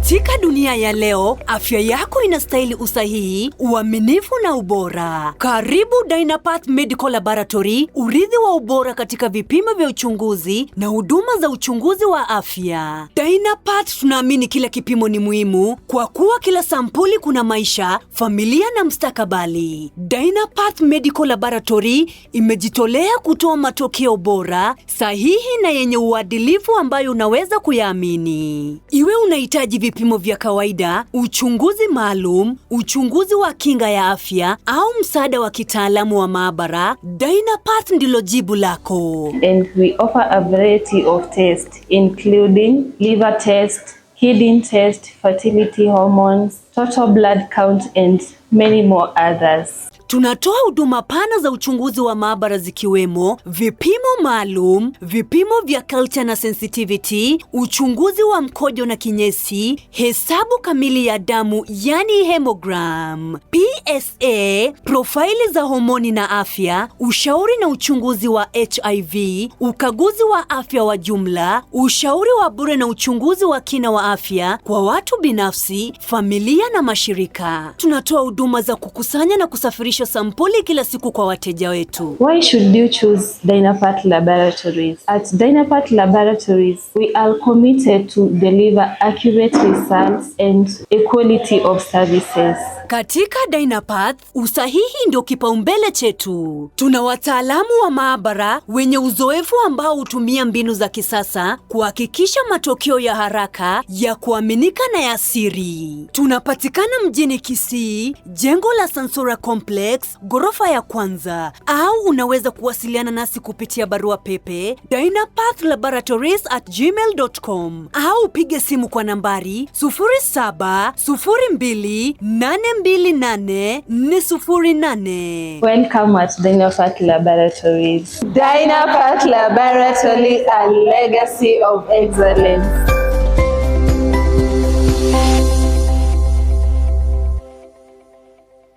Katika dunia ya leo, afya yako inastahili usahihi, uaminifu na ubora. Karibu Dynapath Medical Laboratory, urithi wa ubora katika vipimo vya uchunguzi na huduma za uchunguzi wa afya. Dynapath tunaamini kila kipimo ni muhimu kwa kuwa kila sampuli kuna maisha, familia na mustakabali. Dynapath Medical Laboratory imejitolea kutoa matokeo bora, sahihi na yenye uadilifu ambayo unaweza kuyaamini. Iwe unahitaji vipimo vya kawaida, uchunguzi maalum, uchunguzi wa kinga ya afya au msaada wa kitaalamu wa maabara, Dynapath ndilo jibu lako. And we offer a variety of tests including liver test, kidney test, fertility hormones, total blood count and many more others. Tunatoa huduma pana za uchunguzi wa maabara zikiwemo vipimo maalum, vipimo vya culture na sensitivity, uchunguzi wa mkojo na kinyesi, hesabu kamili ya damu yani hemogram, PSA, profaili za homoni na afya, ushauri na uchunguzi wa HIV, ukaguzi wa afya wa jumla, ushauri wa bure na uchunguzi wa kina wa afya kwa watu binafsi, familia na mashirika. Tunatoa huduma za kukusanya na kusafirisha sampuli kila siku kwa wateja wetu. Why should you choose Dynapath Laboratories? At Dynapath Laboratories, we are committed to deliver accurate results and equality of services. Katika Dynapath, usahihi ndio kipaumbele chetu. Tuna wataalamu wa maabara wenye uzoefu ambao hutumia mbinu za kisasa kuhakikisha matokeo ya haraka, ya kuaminika na ya siri. Tunapatikana mjini Kisii, jengo la Sansora Complex, ghorofa ya kwanza, au unaweza kuwasiliana nasi kupitia barua pepe dynapath.laboratories@gmail.com au pige simu kwa nambari 0702828408. Welcome at Dynapath Laboratories. Dynapath Laboratory, a legacy of excellence.